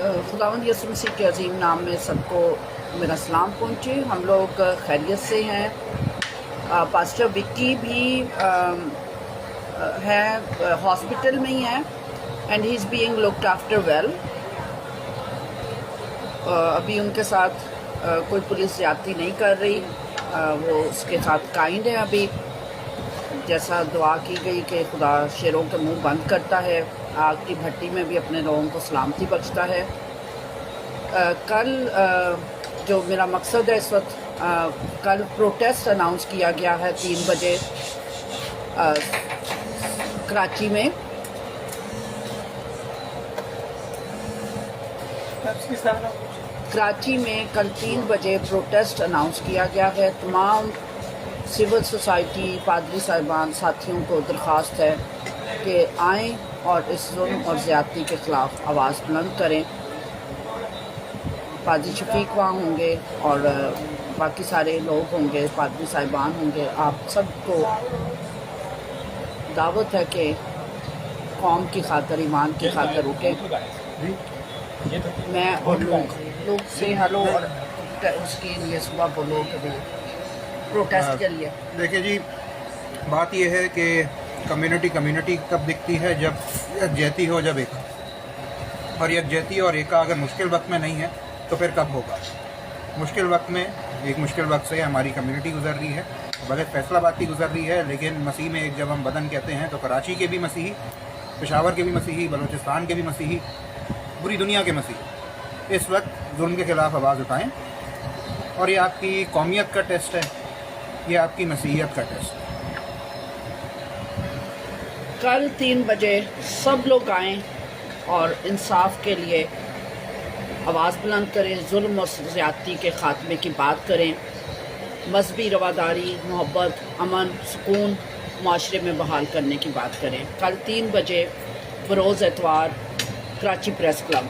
खुदावंद यसु मसीह के अजीम नाम में सबको मेरा सलाम पहुँचे। हम लोग खैरियत से हैं। पास्टर विक्की भी है, हॉस्पिटल में ही है and he is being looked after well. अभी उनके साथ कोई पुलिस ज्यादती नहीं कर रही, वो उसके साथ काइंड है। अभी जैसा दुआ की गई कि खुदा शेरों के मुंह बंद करता है, आग की भट्टी में भी अपने लोगों को सलामती बख्शता है। कल जो मेरा मकसद है इस वक्त, कल प्रोटेस्ट अनाउंस किया गया है 3 बजे कराची में। कराची में कल 3 बजे प्रोटेस्ट अनाउंस किया गया है। तमाम सिविल सोसाइटी, पादरी साहिबान साथियों को दरख्वास्त है कि आएँ और इस जुल्म और ज़्यादती के ख़िलाफ़ आवाज़ बुलंद करें। पादरी शफीक वहाँ होंगे और बाकी सारे लोग होंगे, पादरी साहिबान होंगे। आप सबको दावत है कि कौम की खातिर, ईमान की खातिर उठे। मैं और लोग से हेलो और उसके लिए सुबह बोलो कभी प्रोटेस्ट के लिए। देखिए जी, बात यह है कि कम्युनिटी कब दिखती है, जब यकजहती हो, जब एका। और यकजहती और एका अगर मुश्किल वक्त में नहीं है तो फिर कब होगा? मुश्किल वक्त में, एक मुश्किल वक्त से हमारी कम्युनिटी गुजर रही है, बल्कि फैसलाबाद की गुजर रही है। लेकिन मसीह में एक जब हम बदन कहते हैं तो कराची के भी मसीही, पेशावर के भी मसीही, बलूचिस्तान के भी मसीही, पूरी दुनिया के मसीही इस वक्त जुल्म के ख़िलाफ़ आवाज़ उठाएं। और ये आपकी कौमियत का टेस्ट है, ये आपकी मसीहियत का टेस्ट है। कल 3 बजे सब लोग आएँ और इंसाफ के लिए आवाज़ बुलंद करें, जुल्म और ज़्यादती के ख़ात्मे की बात करें, मजहबी रवादारी, मोहब्बत, अमन, सुकून माशरे में बहाल करने की बात करें। कल 3 बजे बरोज़ एतवार, कराची प्रेस क्लब।